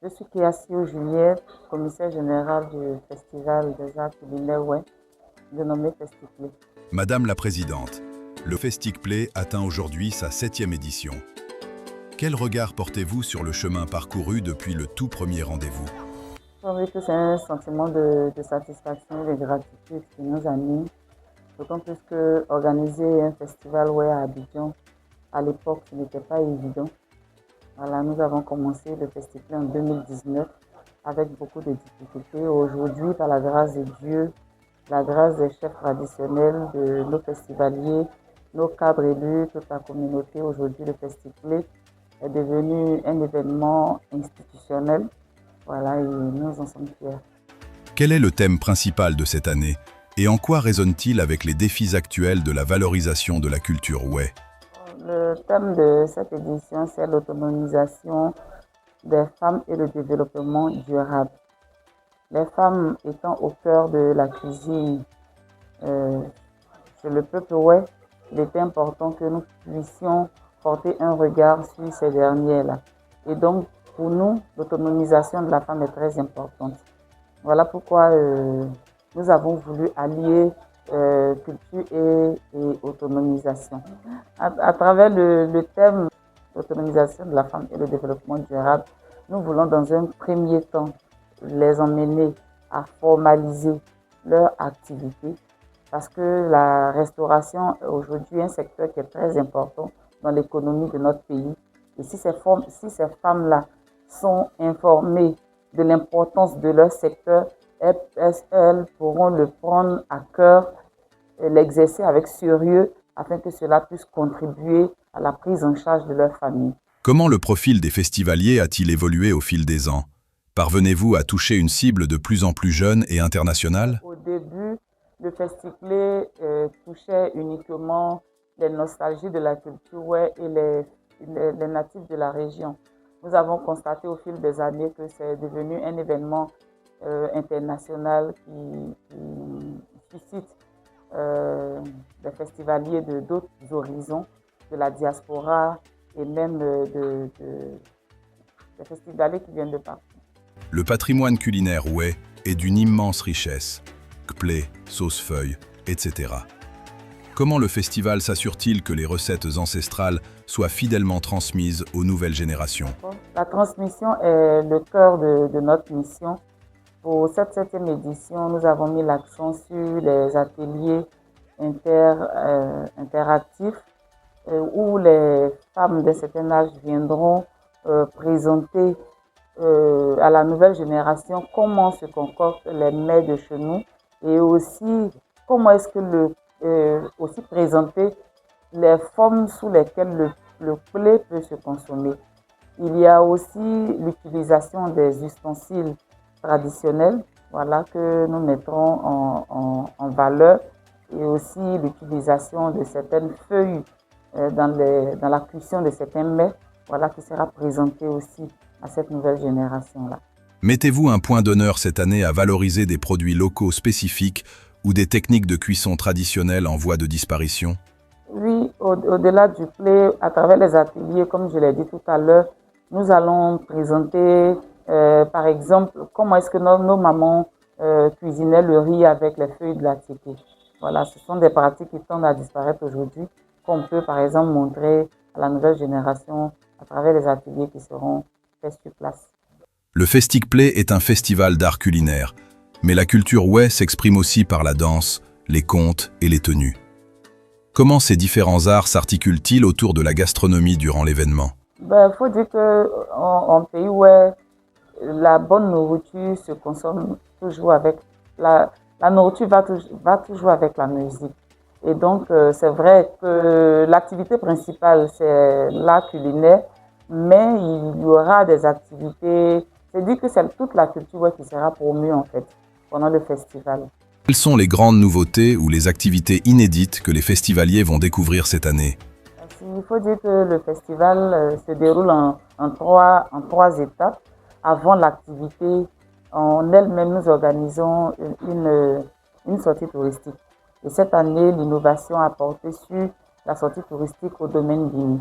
Je suis Kiasio Juliette, commissaire générale du Festival des Arts culinaires Ouai, dénommé Festiplay. Madame la Présidente, le Festicplay atteint aujourd'hui sa 7e édition. Quel regard portez-vous sur le chemin parcouru depuis le tout premier rendez-vous? Je trouve que c'est un sentiment de satisfaction et de gratitude qui nous anime, d'autant plus que organiser un festival Ouai à Abidjan, à l'époque, ce n'était pas évident. Voilà, nous avons commencé le festival en 2019 avec beaucoup de difficultés. Aujourd'hui, par la grâce de Dieu, la grâce des chefs traditionnels, de nos festivaliers, nos cadres élus, toute la communauté, aujourd'hui le festival est devenu un événement institutionnel. Voilà, et nous en sommes fiers. Quel est le thème principal de cette année et en quoi résonne-t-il avec les défis actuels de la valorisation de la culture Ouai? Le thème de cette édition, c'est l'autonomisation des femmes et le développement durable. Les femmes étant au cœur de la cuisine chez le peuple Ouai, il était important que nous puissions porter un regard sur ces dernières-là. Et donc, pour nous, l'autonomisation de la femme est très importante. Voilà pourquoi nous avons voulu allier culture et autonomisation. À travers le thème l'autonomisation de la femme et le développement durable, nous voulons dans un premier temps les emmener à formaliser leur activité parce que la restauration est aujourd'hui un secteur qui est très important dans l'économie de notre pays. Et si ces femmes-là sont informées de l'importance de leur secteur, elles pourront le prendre à cœur, l'exercer avec sérieux afin que cela puisse contribuer à la prise en charge de leur famille. Comment le profil des festivaliers a-t-il évolué au fil des ans? Parvenez-vous à toucher une cible de plus en plus jeune et internationale? Au début, le festival touchait uniquement les nostalgies de la culture Ouai et les natifs de la région. Nous avons constaté au fil des années que c'est devenu un événement international qui suscite des festivaliers de d'autres horizons, de la diaspora et même des festivaliers qui viennent de partout. Le patrimoine culinaire Ouai est d'une immense richesse. Kplé, sauce-feuille, etc. Comment le festival s'assure-t-il que les recettes ancestrales soient fidèlement transmises aux nouvelles générations? La transmission est le cœur de notre mission. Pour cette 7e édition, nous avons mis l'accent sur les ateliers interactifs où les femmes d'un certain âge viendront présenter à la nouvelle génération comment se concoctent les mets de chez nous et aussi comment est-ce que aussi présenter les formes sous lesquelles le poulet peut se consommer. Il y a aussi l'utilisation des ustensiles traditionnels, voilà, que nous mettrons en valeur, et aussi l'utilisation de certaines feuilles dans la cuisson de certains mets, voilà, qui sera présenté aussi à cette nouvelle génération-là. Mettez-vous un point d'honneur cette année à valoriser des produits locaux spécifiques ou des techniques de cuisson traditionnelles en voie de disparition? Oui, au-delà du poulet, à travers les ateliers, comme je l'ai dit tout à l'heure, nous allons présenter, par exemple, comment est-ce que nos mamans cuisinaient le riz avec les feuilles de la tiéké. Voilà, ce sont des pratiques qui tendent à disparaître aujourd'hui, qu'on peut par exemple montrer à la nouvelle génération à travers les ateliers qui seront faits sur place. Le Festicplay est un festival d'art culinaire, mais la culture Ouai s'exprime aussi par la danse, les contes et les tenues. Comment ces différents arts s'articulent-ils autour de la gastronomie durant l'événement? Faut dire qu'en pays Ouai, la bonne nourriture se consomme toujours avec la nourriture va toujours avec la musique. Et donc, c'est vrai que l'activité principale, c'est l'art culinaire, mais il y aura des activités. C'est dit que c'est toute la culture qui sera promue, en fait, pendant le festival. Quelles sont les grandes nouveautés ou les activités inédites que les festivaliers vont découvrir cette année? Il faut dire que le festival se déroule en trois étapes. Avant l'activité en elle-même, nous organisons une sortie touristique. Et cette année, l'innovation a porté sur la sortie touristique au domaine Bini.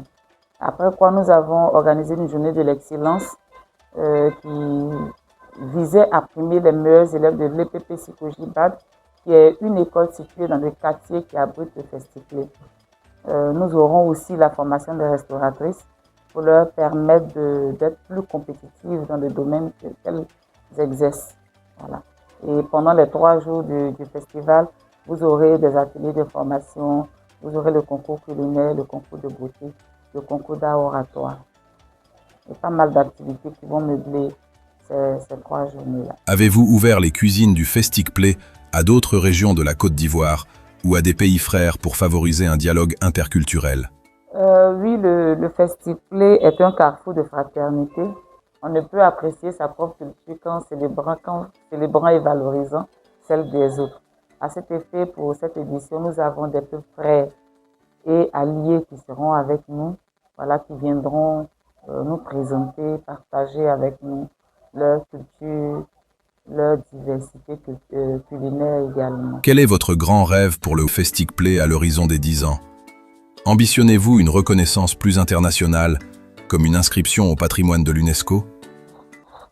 Après quoi, nous avons organisé une journée de l'excellence qui visait à primer les meilleurs élèves de l'EPP Sikoji-BAD, qui est une école située dans le quartier qui abrite le Festiplay. Nous aurons aussi la formation des restauratrices pour leur permettre d'être plus compétitives dans le domaine qu'elles exercent. Voilà. Et pendant les 3 jours du festival, vous aurez des ateliers de formation, vous aurez le concours culinaire, le concours de beauté, le concours d'art oratoire. Et pas mal d'activités qui vont meubler ces 3 journées-là. Avez-vous ouvert les cuisines du Festicplay à d'autres régions de la Côte d'Ivoire ou à des pays frères pour favoriser un dialogue interculturel? Oui, le Festiplay est un carrefour de fraternité. On ne peut apprécier sa propre culture qu'en célébrant et valorisant celle des autres. À cet effet, pour cette édition, nous avons des peu frères et alliés qui seront avec nous, voilà, qui viendront nous présenter, partager avec nous leur culture, leur diversité culinaire également. Quel est votre grand rêve pour le Festicplay à l'horizon des 10 ans? Ambitionnez-vous une reconnaissance plus internationale, comme une inscription au patrimoine de l'UNESCO?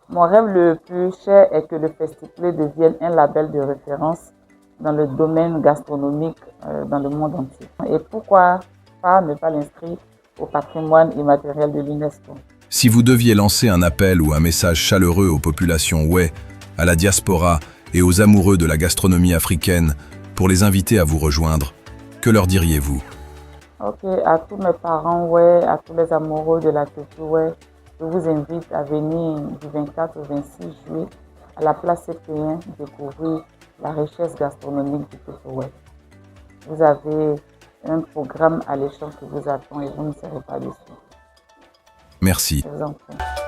Mon rêve le plus cher est que le Festiplay devienne un label de référence dans le domaine gastronomique dans le monde entier. Et pourquoi pas ne pas l'inscrire au patrimoine immatériel de l'UNESCO? Si vous deviez lancer un appel ou un message chaleureux aux populations Wé, à la diaspora et aux amoureux de la gastronomie africaine pour les inviter à vous rejoindre, que leur diriez-vous? Ok, à tous mes parents Wé, à tous les amoureux de la culture Wé, je vous invite à venir du 24 au 26 juillet à la place CP1 découvrir la richesse gastronomique du peuple Wé. Vous avez un programme alléchant qui vous attend et vous ne serez pas déçus. Merci. Je vous en prie.